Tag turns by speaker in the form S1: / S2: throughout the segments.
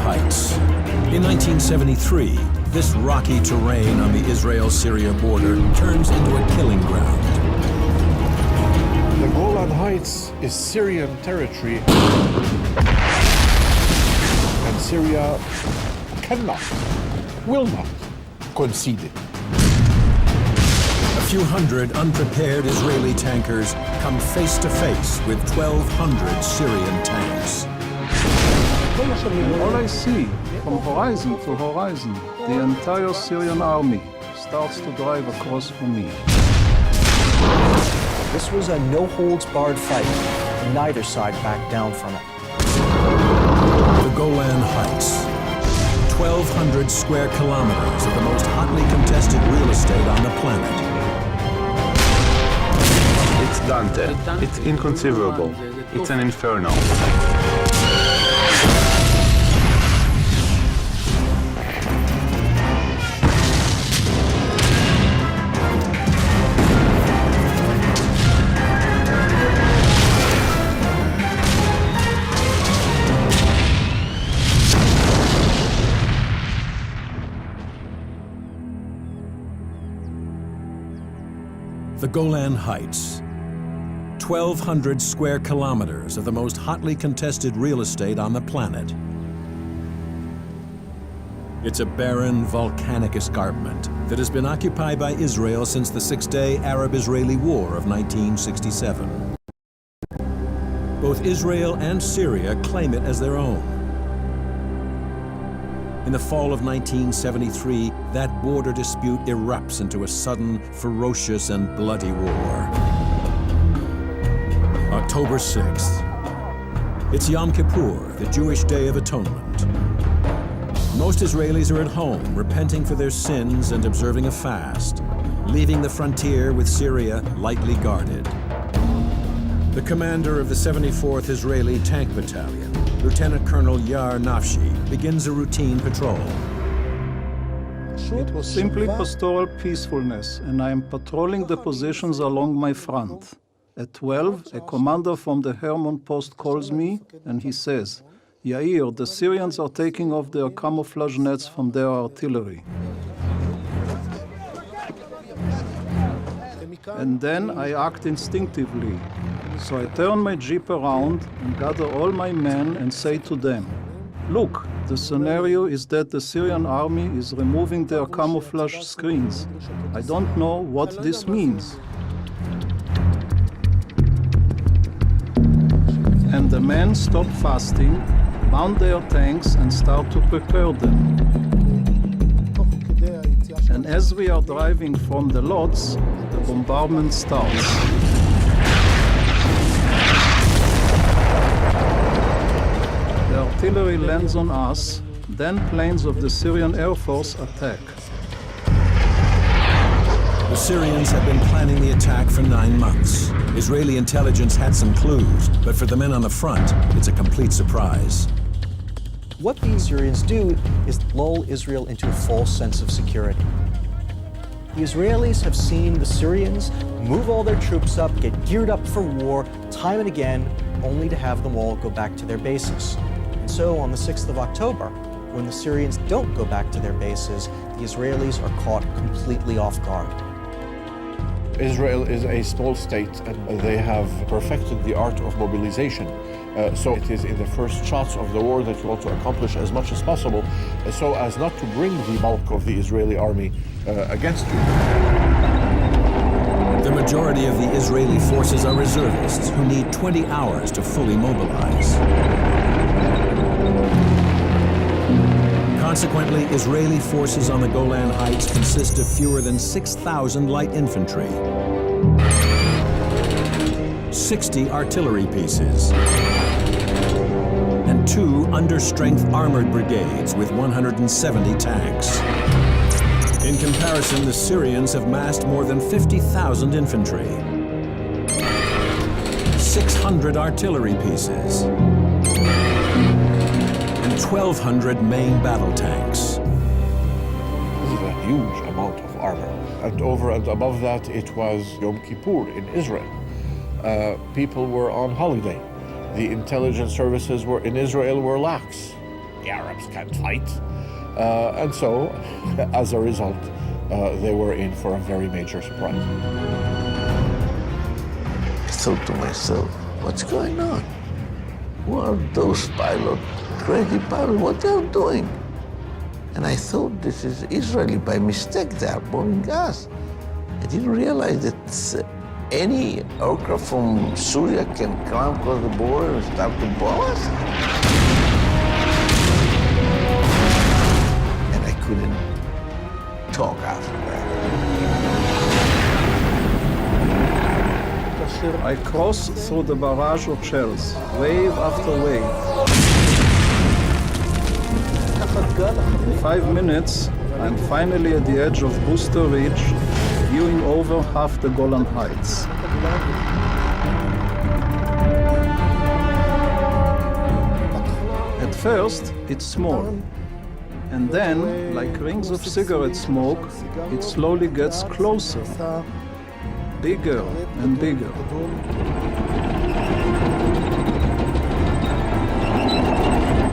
S1: Heights. In 1973, this rocky terrain on the Israel-Syria border turns into a killing ground.
S2: The Golan Heights is Syrian territory, and Syria cannot, will not concede it.
S1: A few hundred unprepared Israeli tankers come face to face with 1,200 Syrian tanks.
S3: All I see, from horizon to horizon, the entire Syrian army starts to drive across for me.
S4: This was a no-holds-barred fight, and neither side backed down from it.
S1: The Golan Heights. 1,200 square kilometers of the most hotly contested real estate on the planet.
S5: It's Dante. It's inconceivable. It's an inferno.
S1: The Golan Heights. 1,200 square kilometers of the most hotly contested real estate on the planet. It's a barren, volcanic escarpment that has been occupied by Israel since the Six-Day Arab-Israeli War of 1967. Both Israel and Syria claim it as their own. In the fall of 1973, that border dispute erupts into a sudden, ferocious, and bloody war. October 6th. It's Yom Kippur, the Jewish Day of Atonement. Most Israelis are at home, repenting for their sins and observing a fast, leaving the frontier with Syria lightly guarded. The commander of the 74th Israeli Tank Battalion, Lieutenant Colonel Yar Nafshi, begins a routine patrol.
S3: It was simply pastoral peacefulness, and I am patrolling the positions along my front. At 12, a commander from the Hermon post calls me, and he says, "Yair, the Syrians are taking off their camouflage nets from their artillery." And then I act instinctively. So I turn my jeep around and gather all my men and say to them, "Look, the scenario is that the Syrian army is removing their camouflage screens. I don't know what this means." And the men stop fasting, mount their tanks, and start to prepare them. And as we are driving from the lots, the bombardment starts. The artillery lands on us, then planes of the Syrian Air Force attack.
S1: The Syrians have been planning the attack for 9 months. Israeli intelligence had some clues, but for the men on the front, it's a complete surprise.
S4: What these Syrians do is lull Israel into a false sense of security. The Israelis have seen the Syrians move all their troops up, get geared up for war, time and again, only to have them all go back to their bases. And so on the 6th of October, when the Syrians don't go back to their bases, the Israelis are caught completely off guard.
S2: Israel is a small state, and they have perfected the art of mobilization. So it is in the first shots of the war that you want to accomplish as much as possible, so as not to bring the bulk of the Israeli army against you.
S1: The majority of the Israeli forces are reservists who need 20 hours to fully mobilize. Consequently, Israeli forces on the Golan Heights consist of fewer than 6,000 light infantry, 60 artillery pieces, and 2 under-strength armored brigades with 170 tanks. In comparison, the Syrians have massed more than 50,000 infantry, 600 artillery pieces, and 1,200 main battle tanks.
S2: This is a huge amount of armor. And over and above that, it was Yom Kippur in Israel. People were on holiday. The intelligence services in Israel were lax. the Arabs can't fight. And so, as a result, they were in for a very major surprise.
S6: I thought to myself, what's going on? Who are those pilots, crazy pilots, what they're doing? And I thought this is Israeli by mistake, they are bombing us. I didn't realize that any aircraft from Syria can come across the border and start to bomb us. And I couldn't talk after that.
S3: I cross through the barrage of shells, wave after wave. In 5 minutes, I'm finally at the edge of Booster Ridge, viewing over half the Golan Heights. At first, it's small. And then, like rings of cigarette smoke, it slowly gets closer, bigger and bigger.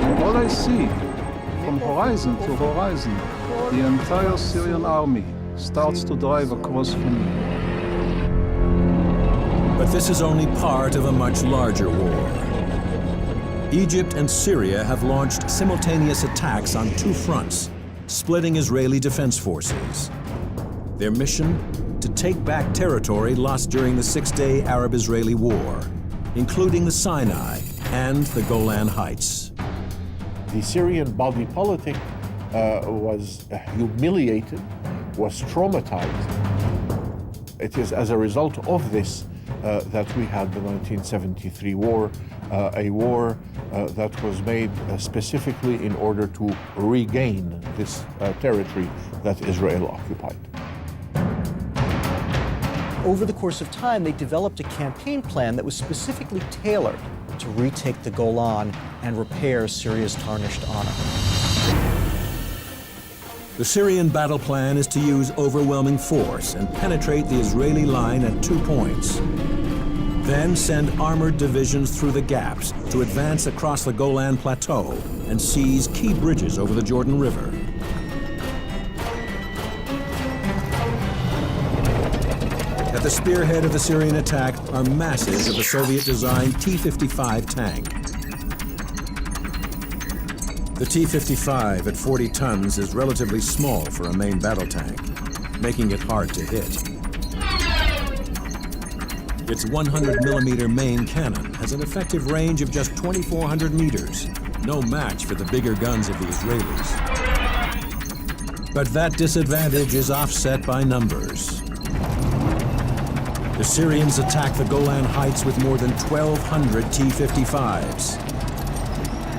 S3: And all I see, from horizon to horizon, the entire Syrian army starts to drive across from me.
S1: But this is only part of a much larger war. Egypt and Syria have launched simultaneous attacks on 2 fronts, splitting Israeli defense forces. Their mission? To take back territory lost during the 6-day Arab-Israeli War, including the Sinai and the Golan Heights.
S2: The Syrian body politic was humiliated, was traumatized. It is as a result of this that we had the 1973 war, a war that was made specifically in order to regain this territory that Israel occupied.
S4: Over the course of time, they developed a campaign plan that was specifically tailored to retake the Golan and repair Syria's tarnished honor.
S1: The Syrian battle plan is to use overwhelming force and penetrate the Israeli line at 2 points. Then send armored divisions through the gaps to advance across the Golan Plateau and seize key bridges over the Jordan River. At the spearhead of the Syrian attack are masses of the Soviet-designed T-55 tank. The T-55 at 40 tons is relatively small for a main battle tank, making it hard to hit. Its 100mm main cannon has an effective range of just 2,400 meters, no match for the bigger guns of the Israelis. But that disadvantage is offset by numbers. The Syrians attack the Golan Heights with more than 1,200 T-55s.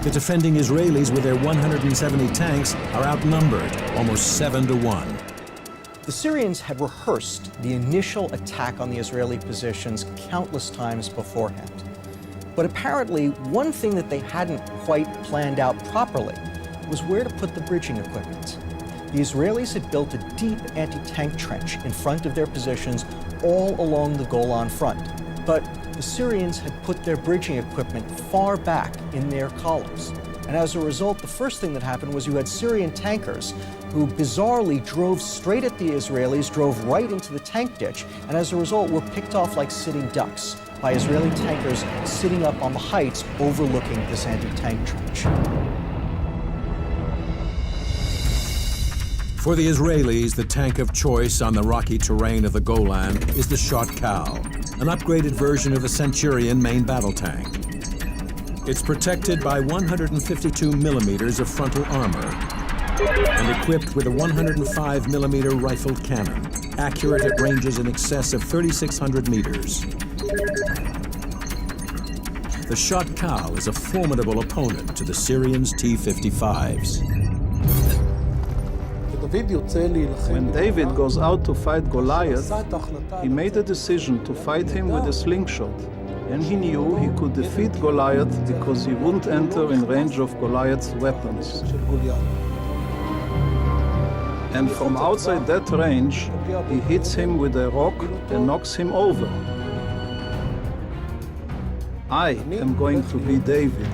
S1: The defending Israelis with their 170 tanks are outnumbered, almost 7 to 1.
S4: The Syrians had rehearsed the initial attack on the Israeli positions countless times beforehand. But apparently, one thing that they hadn't quite planned out properly was where to put the bridging equipment. The Israelis had built a deep anti-tank trench in front of their positions all along the Golan front. But the Syrians had put their bridging equipment far back in their columns. And as a result, the first thing that happened was you had Syrian tankers who bizarrely drove straight at the Israelis, drove right into the tank ditch, and as a result were picked off like sitting ducks by Israeli tankers sitting up on the heights overlooking this anti-tank trench.
S1: For the Israelis, the tank of choice on the rocky terrain of the Golan is the Shotkal, an upgraded version of the Centurion main battle tank. It's protected by 152mm of frontal armor and equipped with a 105mm rifled cannon, accurate at ranges in excess of 3,600 meters. The Shotkal is a formidable opponent to the Syrians' T-55s.
S3: When David goes out to fight Goliath, he made a decision to fight him with a slingshot. And he knew he could defeat Goliath because he wouldn't enter in range of Goliath's weapons. And from outside that range, he hits him with a rock and knocks him over. I am going to be David.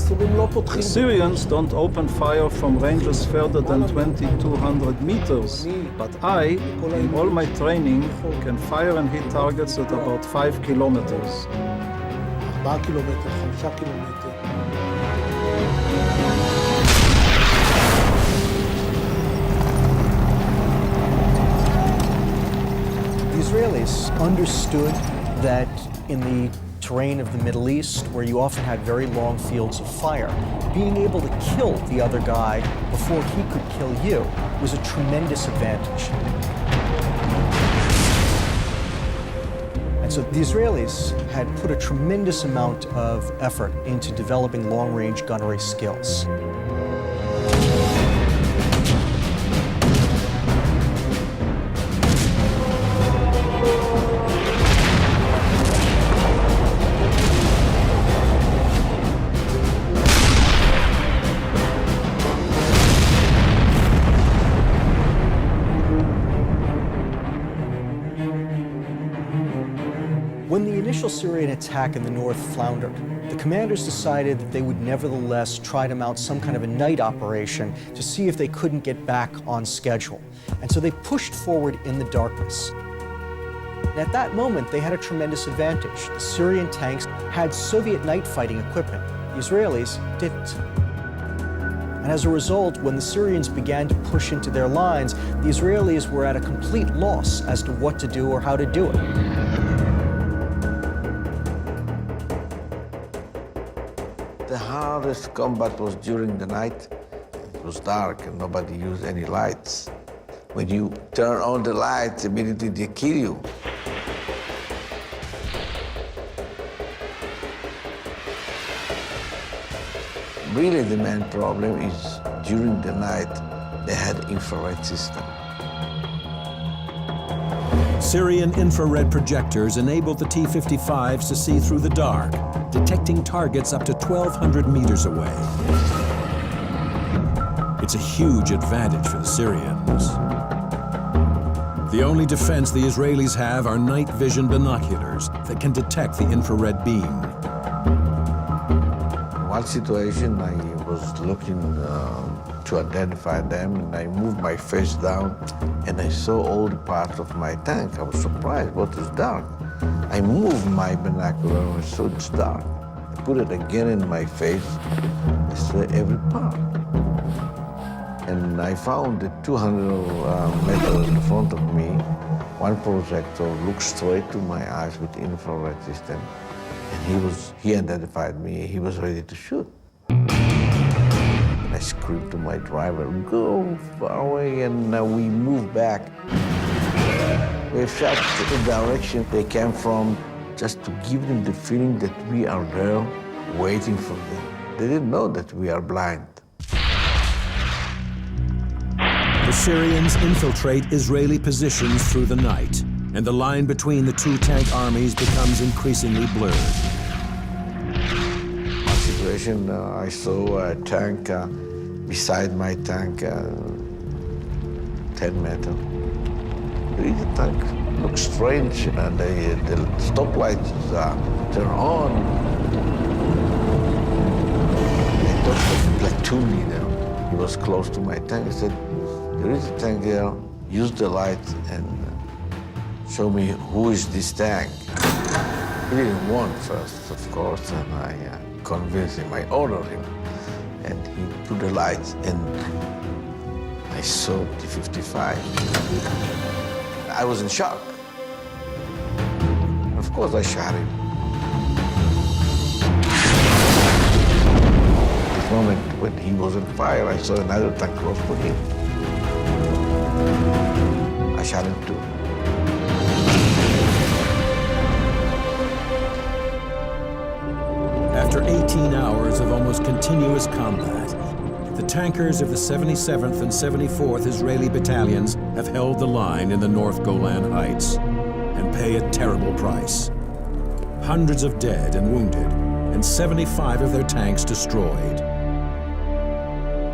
S3: The Syrians don't open fire from ranges further than 2,200 meters, but I, in all my training, can fire and hit targets at about 5 kilometers.
S7: 4 קילומטר, 5 קילומטר.
S4: The Israelis understood that in the terrain of the Middle East, where you often had very long fields of fire, being able to kill the other guy before he could kill you was a tremendous advantage. And so the Israelis had put a tremendous amount of effort into developing long-range gunnery skills. When the initial Syrian attack in the north floundered, the commanders decided that they would nevertheless try to mount some kind of a night operation to see if they couldn't get back on schedule. And so they pushed forward in the darkness. And at that moment, they had a tremendous advantage. The Syrian tanks had Soviet night fighting equipment. The Israelis didn't. And as a result, when the Syrians began to push into their lines, the Israelis were at a complete loss as to what to do or how to do it.
S6: The hardest combat was during the night. It was dark and nobody used any lights. When you turn on the lights, immediately they kill you. Really, the main problem is during the night, they had infrared system.
S1: Syrian infrared projectors enabled the T-55s to see through the dark, detecting targets up to 1,200 meters away. It's a huge advantage for the Syrians. The only defense the Israelis have are night vision binoculars that can detect the infrared beam.
S6: One situation, I was looking to identify them, and I moved my face down, and I saw all the parts of my tank. I was surprised, what is dark? I moved my binocular, and I saw it's dark. I put it again in my face, I saw every part. And I found that 200 meters in front of me, one projector looked straight to my eyes with infrared system. And he identified me, he was ready to shoot. And I screamed to my driver, go far away, and we moved back. We shot to the direction they came from, just to give them the feeling that we are there waiting for them. They didn't know that we are blind.
S1: The Syrians infiltrate Israeli positions through the night, and the line between the two tank armies becomes increasingly blurred.
S6: One situation, I saw a tank beside my tank, 10 meters. The tank looks strange, and the stoplights turn on. I talked to the platoon leader. He was close to my tank. He said, there is a tank there, use the light and show me who is this tank. He didn't want first, of course, and I convinced him, I ordered him. And he put the lights in. I saw T-55. I was in shock. Of course, I shot him. At this moment, when he was on fire, I saw another tank close to him. I shot him too.
S1: After 18 hours of almost continuous combat, the tankers of the 77th and 74th Israeli battalions have held the line in the North Golan Heights and pay a terrible price. Hundreds of dead and wounded, and 75 of their tanks destroyed.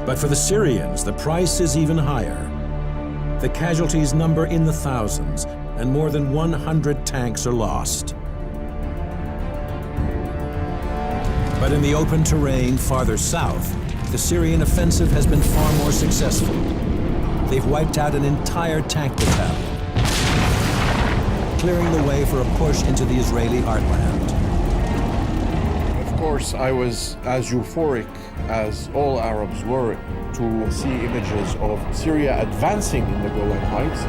S1: But for the Syrians, the price is even higher. The casualties number in the thousands, and more than 100 tanks are lost. But in the open terrain farther south, the Syrian offensive has been far more successful. They've wiped out an entire tank battalion, clearing the way for a push into the Israeli heartland.
S2: Of course, I was as euphoric as all Arabs were to see images of Syria advancing in the Golan Heights.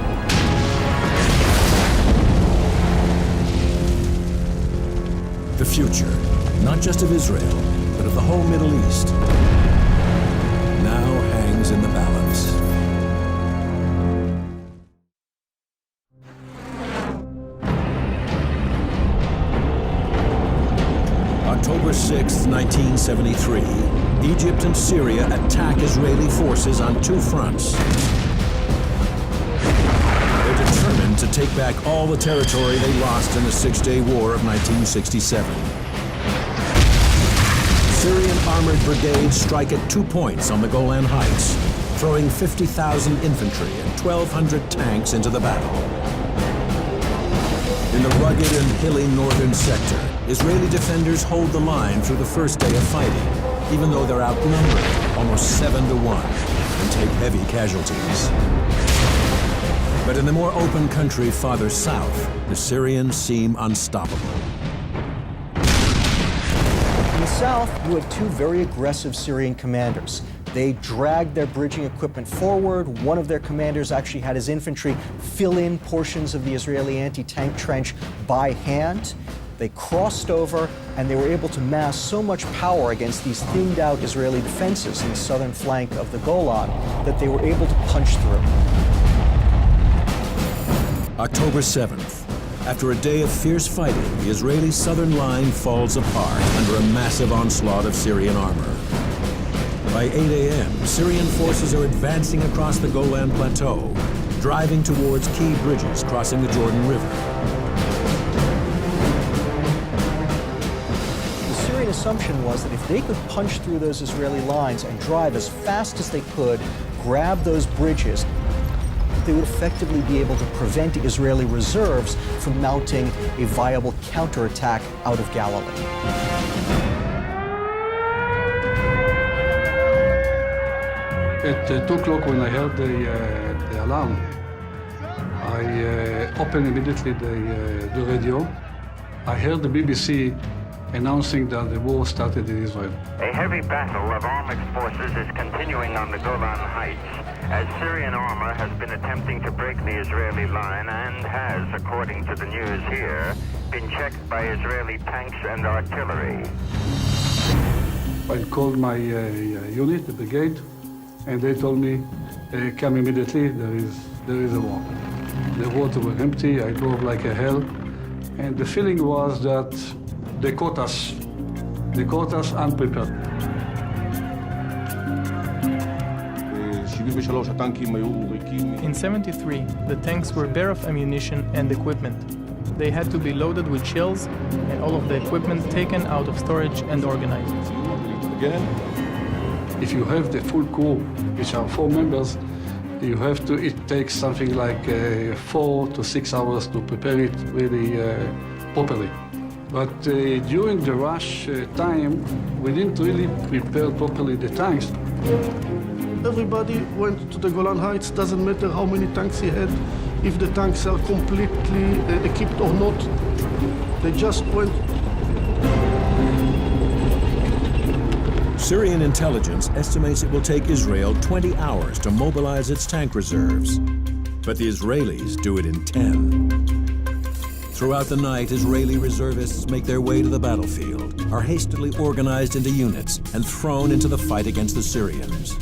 S1: The future, not just of Israel, but of the whole Middle East, now hangs in the balance. October 6, 1973, Egypt and Syria attack Israeli forces on two fronts. They're determined to take back all the territory they lost in the Six-Day War of 1967. Syrian armored brigades strike at 2 points on the Golan Heights, throwing 50,000 infantry and 1,200 tanks into the battle. In the rugged and hilly northern sector, Israeli defenders hold the line through the first day of fighting, even though they're outnumbered almost 7-1 and take heavy casualties. But in the more open country farther south, the Syrians seem unstoppable.
S4: In the south, you had two very aggressive Syrian commanders. They dragged their bridging equipment forward. One of their commanders actually had his infantry fill in portions of the Israeli anti-tank trench by hand. They crossed over, and they were able to mass so much power against these thinned-out Israeli defenses in the southern flank of the Golan that they were able to punch through.
S1: October 7th. After a day of fierce fighting, the Israeli southern line falls apart under a massive onslaught of Syrian armor. By 8 a.m., Syrian forces are advancing across the Golan Plateau, driving towards key bridges crossing the Jordan River.
S4: The Syrian assumption was that if they could punch through those Israeli lines and drive as fast as they could, grab those bridges, they would effectively be able to prevent Israeli reserves from mounting a viable counterattack out of Galilee.
S8: At 2 o'clock, when I heard the alarm, I opened immediately the radio. I heard the BBC announcing that the war started in Israel.
S9: A heavy battle of armed forces is continuing on the Golan Heights, as Syrian armor has been attempting to break the Israeli line and has, according to the news here, been checked by Israeli tanks and artillery.
S8: I called my unit, the brigade, and they told me, come immediately, there is a war. The roads were empty, I drove like a hell, and the feeling was that they caught us unprepared.
S10: In 73, the tanks were bare of ammunition and equipment. They had to be loaded with shells and all of the equipment taken out of storage and organized.
S8: If you have the full crew, which are 4 members, it takes something like 4 to 6 hours to prepare it really properly. But during the rush time, we didn't really prepare properly the tanks.
S7: Everybody went to the Golan Heights, doesn't matter how many tanks he had, if the tanks are completely equipped or not. They just went.
S1: Syrian intelligence estimates it will take Israel 20 hours to mobilize its tank reserves, but the Israelis do it in 10. Throughout the night, Israeli reservists make their way to the battlefield, are hastily organized into units, and thrown into the fight against the Syrians.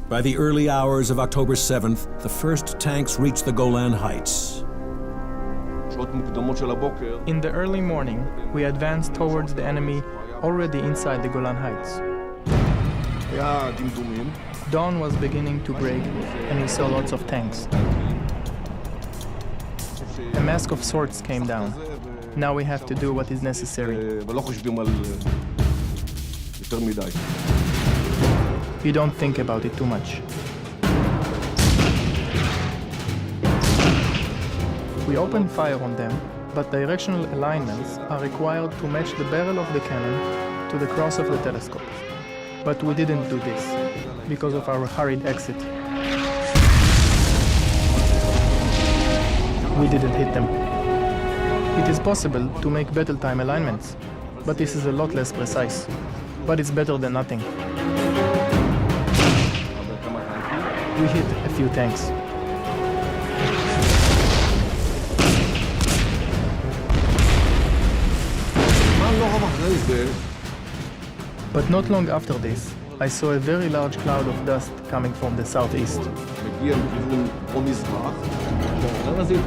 S1: By the early hours of October 7th, the first tanks reach the Golan Heights.
S10: In the early morning, we advanced towards the enemy already inside the Golan Heights. Dawn was beginning to break, and we saw lots of tanks. A mask of sorts came down. Now we have to do what is necessary. You don't think about it too much. We opened fire on them, but directional alignments are required to match the barrel of the cannon to the cross of the telescope. But we didn't do this because of our hurried exit. We didn't hit them. It is possible to make battle time alignments, but this is a lot less precise. But it's better than nothing. We hit a few tanks. But not long after this, I saw a very large cloud of dust coming from the southeast.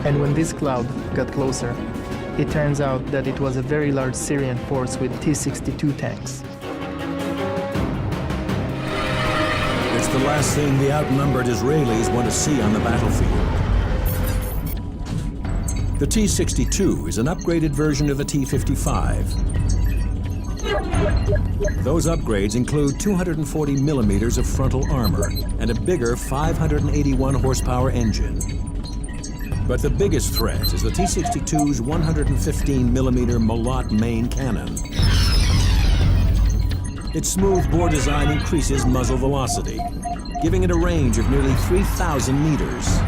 S10: And when this cloud got closer, it turns out that it was a very large Syrian force with T-62 tanks.
S1: It's the last thing the outnumbered Israelis want to see on the battlefield. The T-62 is an upgraded version of the T-55. Those upgrades include 240 millimeters of frontal armor and a bigger 581 horsepower engine. But the biggest threat is the T-62's 115 millimeter Malot main cannon. Its smooth bore design increases muzzle velocity, giving it a range of nearly 3,000 meters.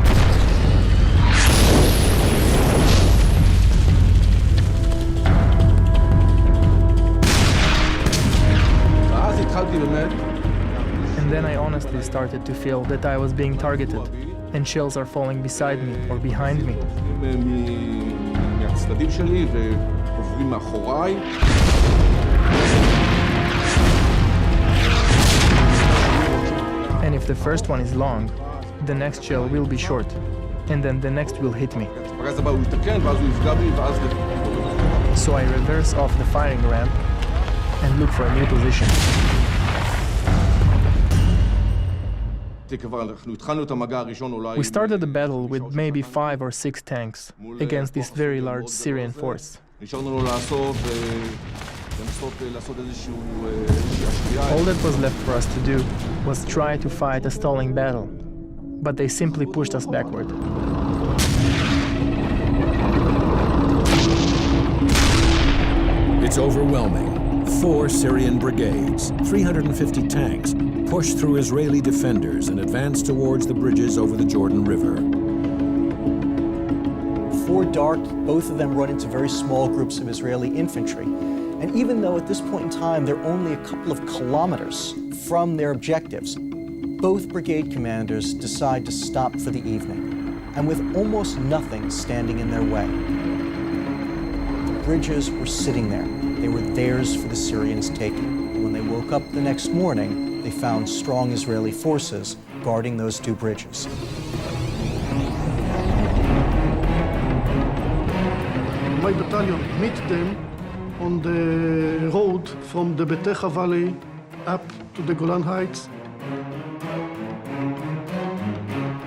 S10: And then I honestly started to feel that I was being targeted, and shells are falling beside me or behind me. And if the first one is long, the next shell will be short, and then the next will hit me. So I reverse off the firing ramp and look for a new position. We started the battle with maybe 5 or 6 tanks against this very large Syrian force. All that was left for us to do was try to fight a stalling battle, but they simply pushed us backward.
S1: It's overwhelming. 4 Syrian brigades, 350 tanks, push through Israeli defenders and advance towards the bridges over the Jordan River.
S4: Before dark, both of them run into very small groups of Israeli infantry. And even though at this point in time they're only a couple of kilometers from their objectives, both brigade commanders decide to stop for the evening, and with almost nothing standing in their way. The bridges were sitting there. They were theirs for the Syrians' taking. When they woke up the next morning, they found strong Israeli forces guarding those 2 bridges.
S7: My battalion met them on the road from the Betecha Valley up to the Golan Heights.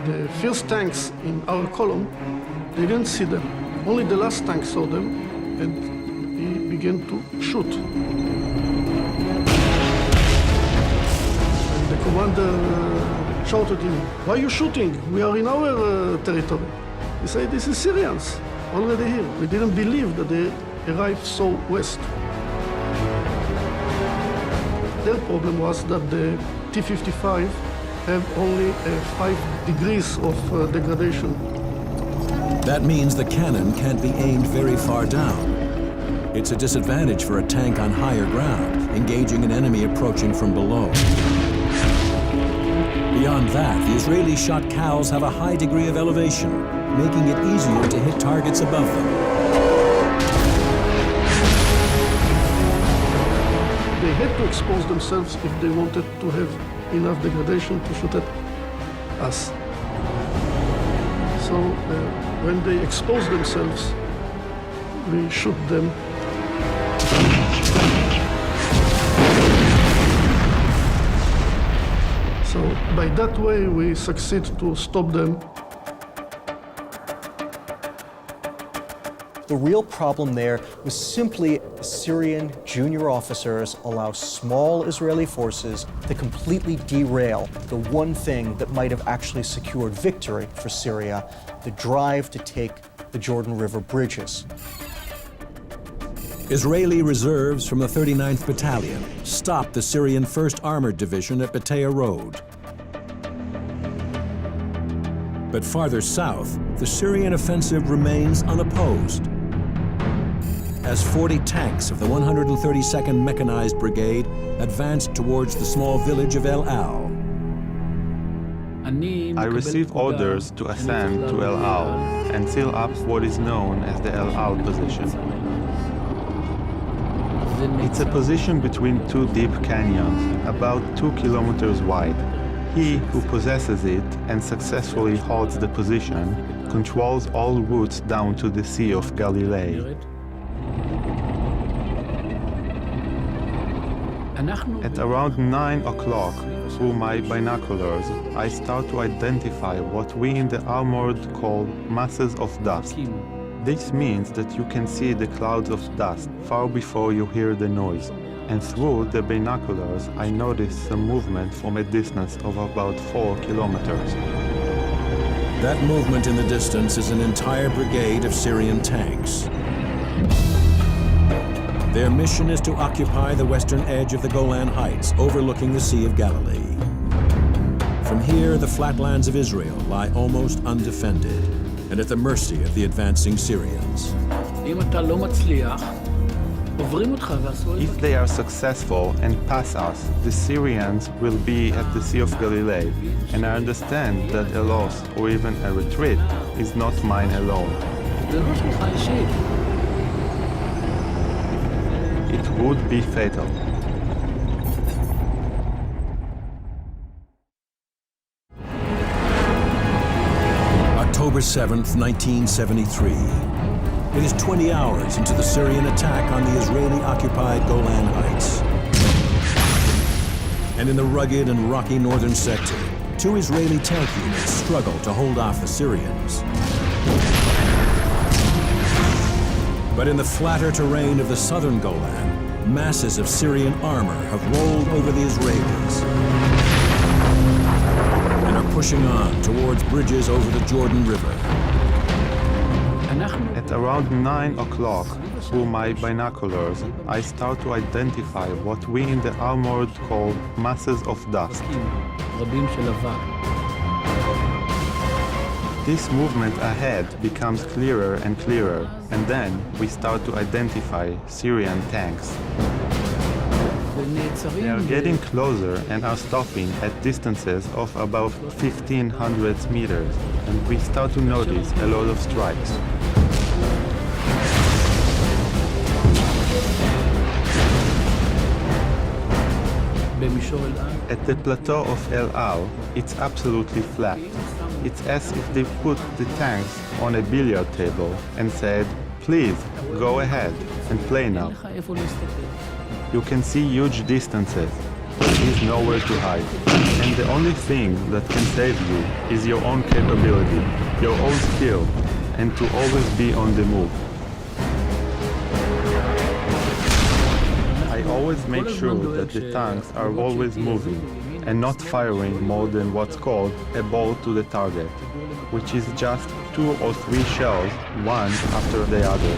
S7: The first tanks in our column, they didn't see them. Only the last tank saw them, and he began to shoot. And the commander shouted at him, "Why are you shooting? We are in our territory." He said, "This is Syrians, already here." We didn't believe that they arrived so west. Their problem was that the T-55 have only 5 degrees of degradation.
S1: That means the cannon can't be aimed very far down. It's a disadvantage for a tank on higher ground, engaging an enemy approaching from below. Beyond that, the Israeli shot cows have a high degree of elevation, making it easier to hit targets above them.
S7: They had to expose themselves if they wanted to have enough degradation to shoot at us. So when they expose themselves, we shoot them. So by that way, we succeed to stop them.
S4: The real problem there was simply Syrian junior officers allow small Israeli forces to completely derail the one thing that might have actually secured victory for Syria, the drive to take the Jordan River bridges.
S1: Israeli reserves from the 39th Battalion stopped the Syrian 1st Armored Division at Batea Road. But farther south, the Syrian offensive remains unopposed, as 40 tanks of the 132nd Mechanized Brigade advanced towards the small village of El Al.
S5: I received orders to ascend to El Al and seal up what is known as the El Al position. It's a position between two deep canyons, about 2 kilometers wide. He who possesses it and successfully holds the position controls all routes down to the Sea of Galilee. At around 9 o'clock, through my binoculars, I start to identify what we in the armored call masses of dust. This means that you can see the clouds of dust far before you hear the noise. And through the binoculars, I notice some movement from a distance of about 4 kilometers.
S1: That movement in the distance is an entire brigade of Syrian tanks. Their mission is to occupy the western edge of the Golan Heights, overlooking the Sea of Galilee. From here, the flatlands of Israel lie almost undefended and at the mercy of the advancing Syrians.
S5: If they are successful and pass us, the Syrians will be at the Sea of Galilee, and I understand that a loss or even a retreat is not mine alone. It would be fatal.
S1: October 7th, 1973. It is 20 hours into the Syrian attack on the Israeli-occupied Golan Heights. And in the rugged and rocky northern sector, 2 Israeli tank units struggle to hold off the Syrians. But in the flatter terrain of the southern Golan, masses of Syrian armor have rolled over the Israelis and are pushing on towards bridges over the Jordan River.
S5: At around 9 o'clock, through my binoculars, I start to identify what we in the armored call masses of dust. This movement ahead becomes clearer and clearer, and then we start to identify Syrian tanks. They are getting closer and are stopping at distances of about 1,500 meters, and we start to notice a lot of strikes. At the plateau of El Al, it's absolutely flat. It's as if they put the tanks on a billiard table and said, "Please, go ahead and play now." You can see huge distances. There is nowhere to hide. And the only thing that can save you is your own capability, your own skill, and to always be on the move. I always make sure that the tanks are always moving and not firing more than what's called a ball to the target, which is just 2 or 3 shells, one after the other.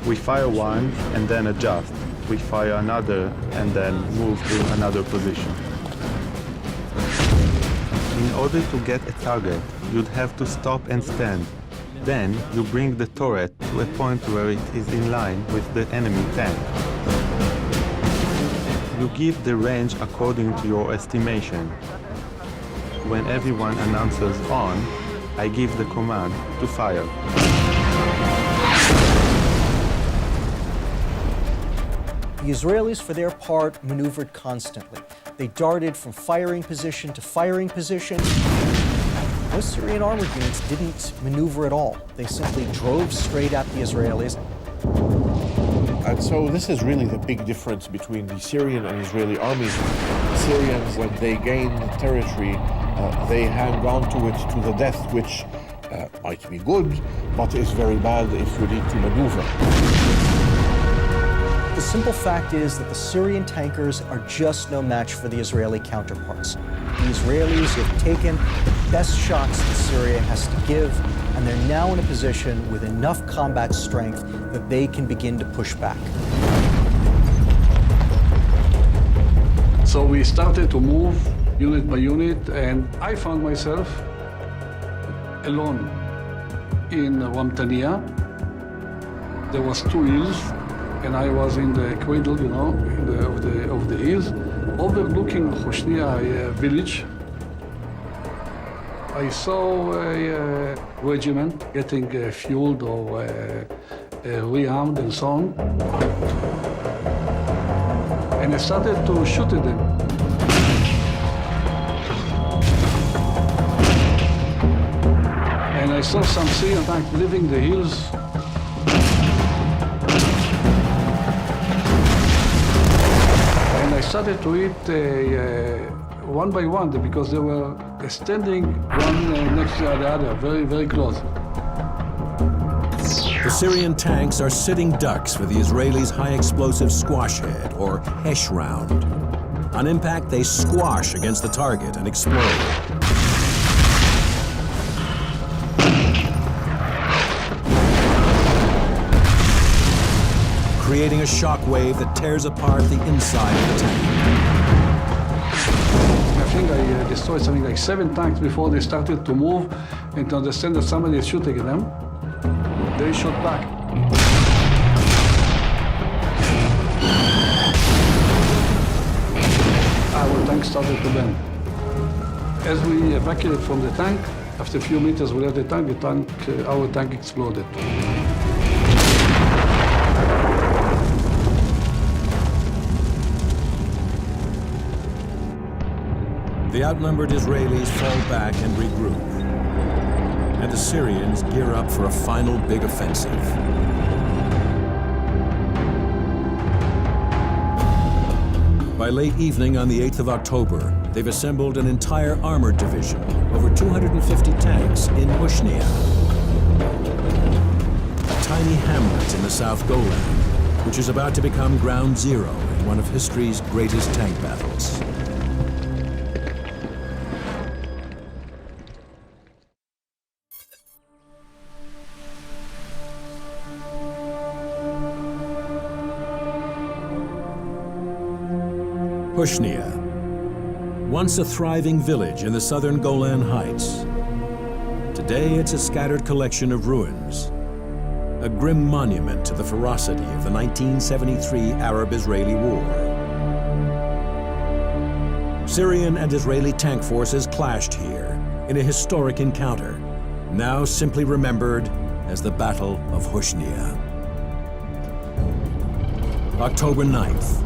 S5: We fire one and then adjust. We fire another and then move to another position. In order to get a target, you'd have to stop and stand. Then you bring the turret to a point where it is in line with the enemy tank. You give the range according to your estimation. When everyone announces on, I give the command to fire.
S4: The Israelis, for their part, maneuvered constantly. They darted from firing position to firing position. Most Syrian armored units didn't maneuver at all. They simply drove straight at the Israelis.
S2: And so this is really the big difference between the Syrian and Israeli armies. Syrians, when they gain territory, they hang on to it to the death, which might be good, but is very bad if you need to maneuver.
S3: The
S4: simple fact is that the Syrian tankers are just no match for the Israeli counterparts. The Israelis have taken the best shots that Syria has to give, and they're now in a position with enough combat strength that they can begin to push back.
S8: So we started to move unit by unit, and I found myself alone in Ramtania. There was 2 hills, and I was in the cradle, you know, of the hills, overlooking Hoshnia village. I saw a regiment getting fueled or rearmed and so on. And I started to shoot at them. And I saw some Syrian tanks leaving the hills. And I started to hit one by one because they were standing one next to the other, very, very close.
S1: The Syrian tanks are sitting ducks for the Israelis' high-explosive squash head, or Hesh round. On impact, they squash against the target and explode. Creating a shock wave that tears apart the inside of the tank.
S8: I think I destroyed something like 7 tanks before they started to move and to understand that somebody is shooting at them. They shot back. Our tank started to bend. As we evacuated from the tank, after a few meters we left the tank, our tank exploded.
S1: The outnumbered Israelis fall back and regroup, and the Syrians gear up for a final big offensive. By late evening on the 8th of October, they've assembled an entire armored division, over 250 tanks in Hoshnia, a tiny hamlet in the South Golan, which is about to become ground zero in one of history's greatest tank battles. Hoshnia, once a thriving village in the southern Golan Heights. Today it's a scattered collection of ruins, a grim monument to the ferocity of the 1973 Arab-Israeli War. Syrian and Israeli tank forces clashed here in a historic encounter, now simply remembered as the Battle of Hoshnia. October 9th.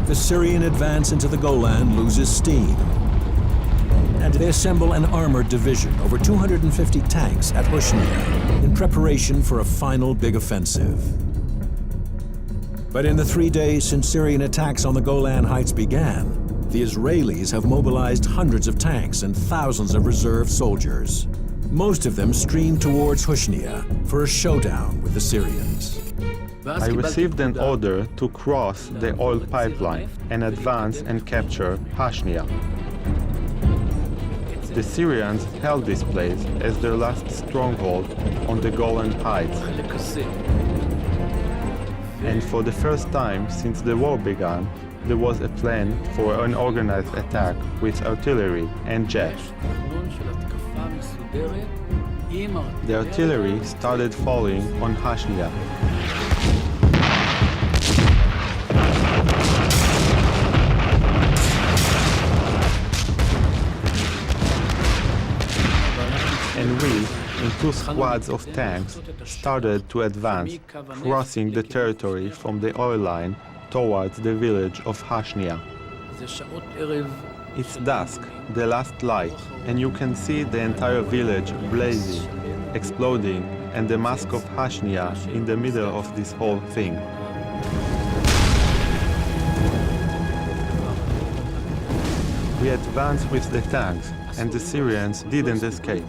S1: The Syrian advance into the Golan loses steam, and they assemble an armored division, over 250 tanks at Hoshnia, in preparation for a final big offensive. But in the 3 days since Syrian attacks on the Golan Heights began, the Israelis have mobilized hundreds of tanks and thousands of reserve soldiers. Most of them stream towards Hoshnia for a showdown with the Syrians.
S5: I received an order to cross the oil pipeline and advance and capture Hoshnia. The Syrians held this place as their last stronghold on the Golan Heights. And for the first time since the war began, there was a plan for an organized attack with artillery and jets. The artillery started falling on Hoshnia. And we, in 2 squads of tanks, started to advance, crossing the territory from the oil line towards the village of Hoshnia. It's dusk, the last light, and you can see the entire village blazing, exploding, and the mosque of Hoshnia in the middle of this whole thing. We advanced with the tanks, and the Syrians didn't escape.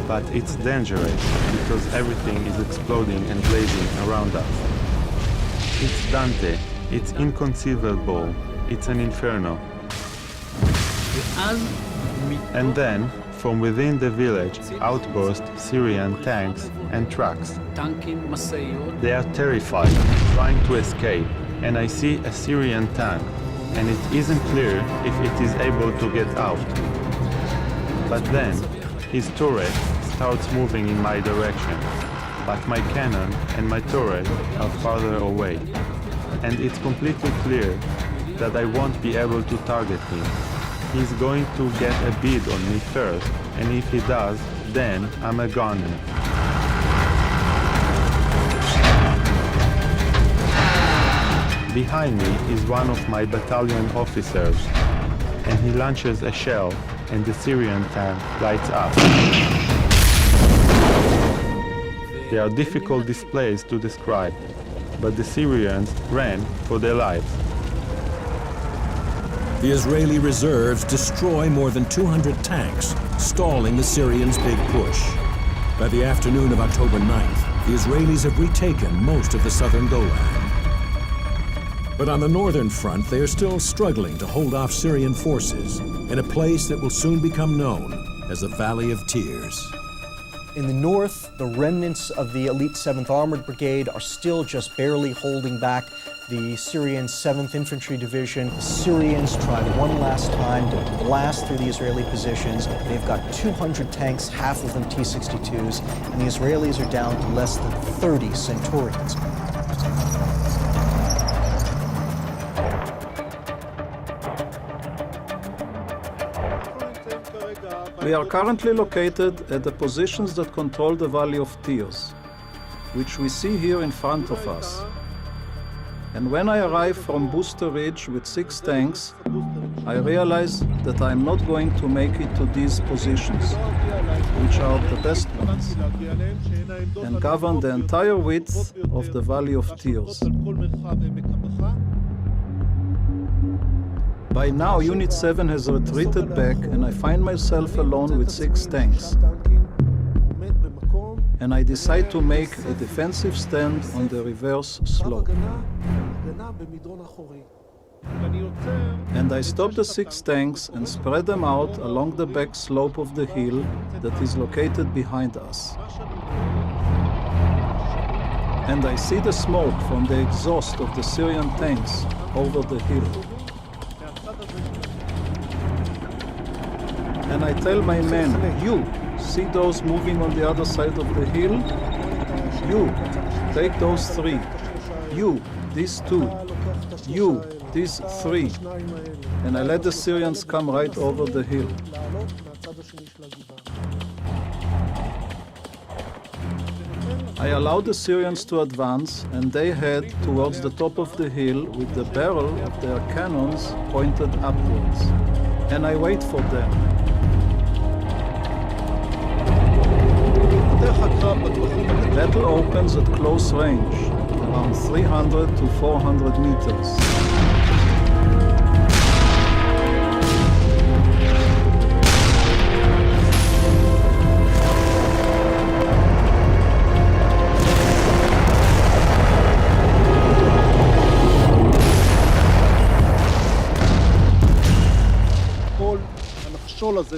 S5: But it's dangerous because everything is exploding and blazing around us. It's Dante, it's inconceivable, it's an inferno. And then, from within the village, outburst Syrian tanks and trucks. They are terrified, trying to escape, and I see a Syrian tank, and it isn't clear if it is able to get out. But then, his turret starts moving in my direction, but my cannon and my turret are farther away. And it's completely clear that I won't be able to target him. He's going to get a bead on me first, and if he does, then I'm a goner. Behind me is one of my battalion officers, and he launches a shell, and the Syrian tank lights up. They are difficult displays to describe, but the Syrians ran for their lives.
S1: The Israeli reserves destroy more than 200 tanks, stalling the Syrians' big push. By the afternoon of October 9th, the Israelis have retaken most of the southern Golan. But on the northern front, they are still struggling to hold off Syrian forces in a place that will soon become known as the Valley of Tears.
S4: In the north, the remnants of the elite 7th Armored Brigade are still just barely holding back the Syrian 7th Infantry Division. The Syrians tried one last time to blast through the Israeli positions. They've got 200 tanks, half of them T-62s, and the Israelis are down to less than 30 Centurions.
S3: We are currently located at the positions that control the Valley of Tears, which we see here in front of us. And when I arrive from Booster Ridge with 6 tanks, I realize that I am not going to make it to these positions, which are the best ones, and govern the entire width of the Valley of Tears. By now, Unit 7 has retreated back, and I find myself alone with 6 tanks. And I decide to make a defensive stand on the reverse slope. And I stop the 6 tanks and spread them out along the back slope of the hill that is located behind us. And I see the smoke from the exhaust of the Syrian tanks over the hill. And I tell my men, you, see those moving on the other side of the hill? You, take those 3. You, these 2. You, these 3. And I let the Syrians come right over the hill. I allow the Syrians to advance, and they head towards the top of the hill with the barrel of their cannons pointed upwards. And I wait for them. The battle opens at close range, around 300 to 400 meters.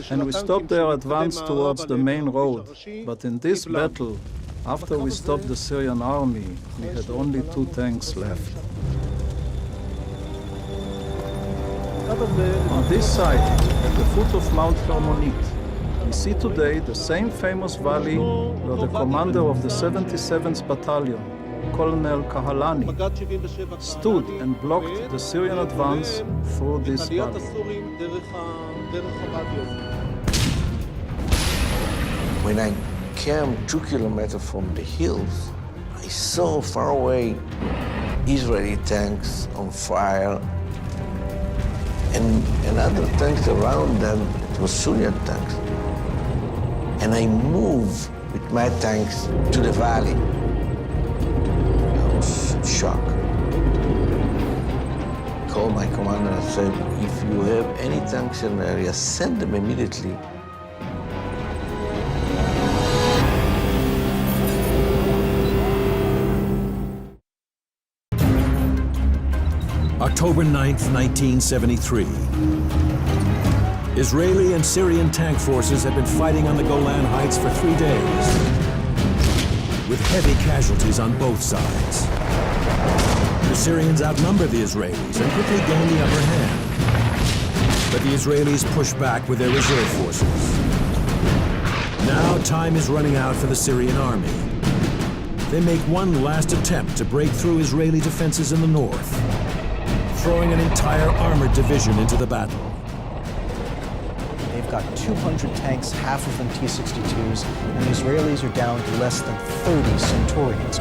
S3: And we stopped their advance towards the main road. But in this battle, after we stopped the Syrian army, we had only 2 tanks left. On this side, at the foot of Mount Hermonite, we see today the same famous valley where the commander of the 77th Battalion, Colonel Kahalani, stood and blocked the Syrian advance through this valley.
S6: When I came 2 kilometers from the hills, I saw far away Israeli tanks on fire and other tanks around them. It was Syrian tanks. And I moved with my tanks to the valley. I was in shock. I called my commander and said, if you have any tanks in the area, send them immediately.
S1: October 9th, 1973. Israeli and Syrian tank forces had been fighting on the Golan Heights for 3 days, with heavy casualties on both sides. The Syrians outnumbered the Israelis and quickly gained the upper hand. But the Israelis pushed back with their reserve forces. Now time is running out for the Syrian army. They make one last attempt to break through Israeli defenses in the north, throwing an entire armored division into the battle.
S4: They've got 200 tanks, half of them T-62s, and the Israelis are down to less than 30 Centurions.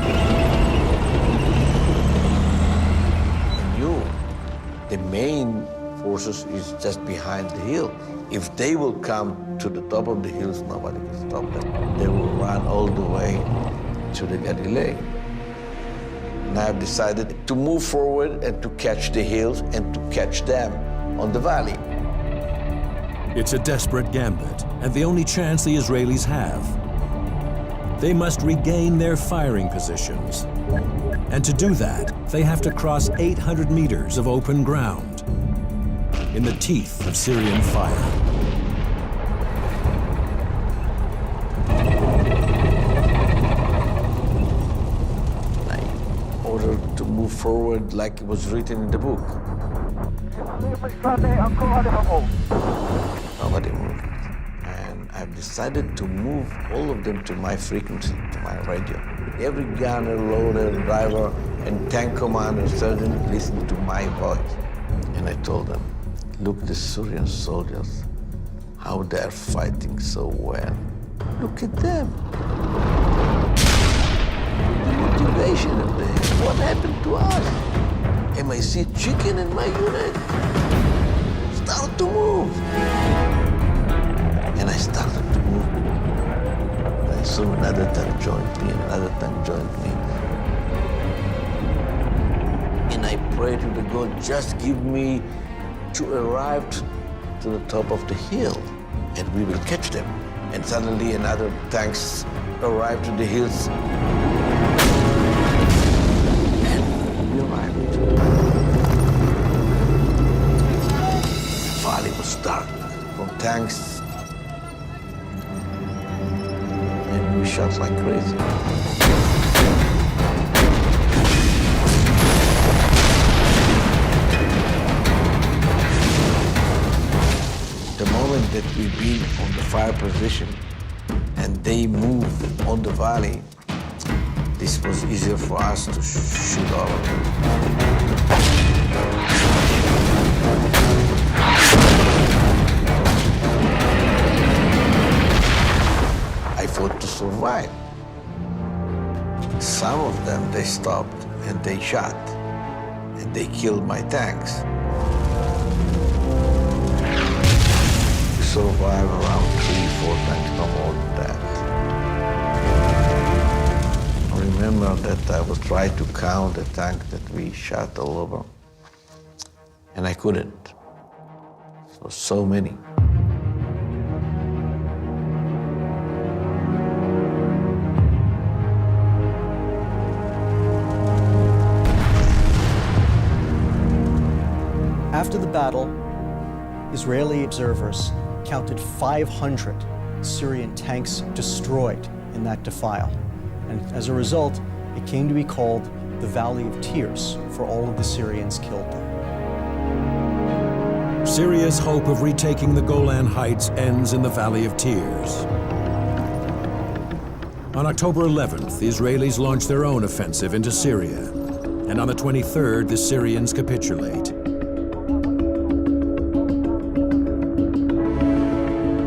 S6: The main forces is just behind the hill. If they will come to the top of the hills, nobody can stop them. They will run all the way to the Galilee. And I have decided to move forward and to catch the hills and to catch them on the valley.
S1: It's a desperate gambit, and the only chance the Israelis have. They must regain their firing positions. And to do that, they have to cross 800 meters of open ground in the teeth of Syrian fire.
S6: I ordered to move forward like it was written in the book. Nobody moved. And I've decided to move all of them to my frequency, to my radio. Every gunner, loader, driver, and tank commander, sergeant listened to my voice. And I told them, look, the Syrian soldiers, how they're fighting so well. Look at them. The motivation of them. What happened to us? Am I see chicken in my unit? Start to move. And I started to move. I saw another tank joined me, and another tank joined me. And I prayed to the God, just give me to arrive to the top of the hill, and we will catch them. And suddenly another tanks arrived to the hills. And we arrived. The valley was dark from tanks. And we shot like crazy. The moment that we've been on the fire position and they moved on the valley, this was easier for us to shoot all of them. I fought to survive. Some of them, they stopped and they shot and they killed my tanks. Survive around 3-4 tanks, no more than that. I remember that I was trying to count the tank that we shot all over, and I couldn't. So many.
S4: After the battle, Israeli observers counted 500 Syrian tanks destroyed in that defile. And as a result, it came to be called the Valley of Tears for all of the Syrians killed there.
S1: Syria's hope of retaking the Golan Heights ends in the Valley of Tears. On October 11th, the Israelis launched their own offensive into Syria. And on the 23rd, the Syrians capitulate.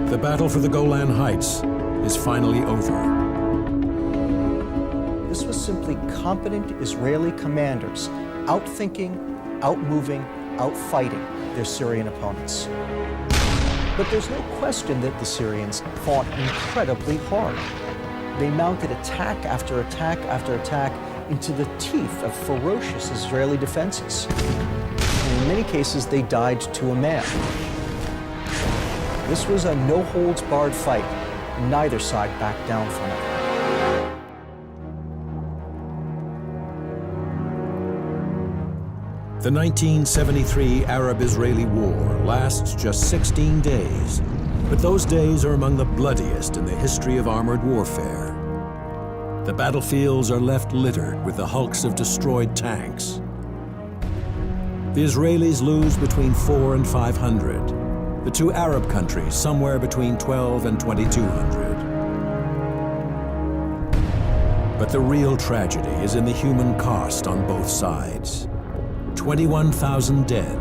S1: The battle for the Golan Heights is finally over.
S4: This was simply competent Israeli commanders outthinking, outmoving, outfighting their Syrian opponents. But there's no question that the Syrians fought incredibly hard. They mounted attack after attack after attack into the teeth of ferocious Israeli defenses. And in many cases, they died to a man. This was a no-holds-barred fight, and neither side backed down from it.
S1: The 1973 Arab-Israeli War lasts just 16 days, but those days are among the bloodiest in the history of armored warfare. The battlefields are left littered with the hulks of destroyed tanks. The Israelis lose between 400 and 500. The two Arab countries somewhere between 12 and 2,200. But the real tragedy is in the human cost on both sides. 21,000 dead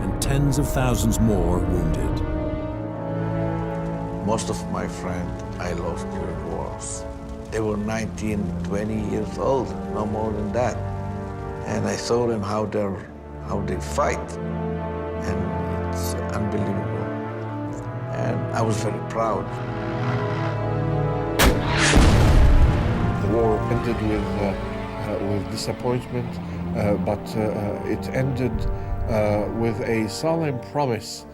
S1: and tens of thousands more wounded.
S6: Most of my friends I lost during wars. They were 19, 20 years old, no more than that. And I saw them how they fight, and it's unbelievable. And I was very proud.
S2: The war ended with disappointment, but it ended with a solemn promise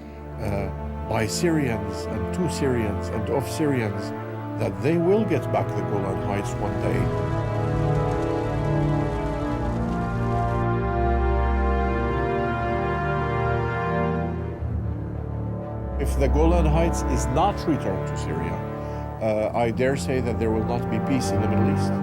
S2: by Syrians and to Syrians and of Syrians that they will get back the Golan Heights one day. If the Golan Heights is not returned to Syria, I dare say that there will not be peace in the Middle East.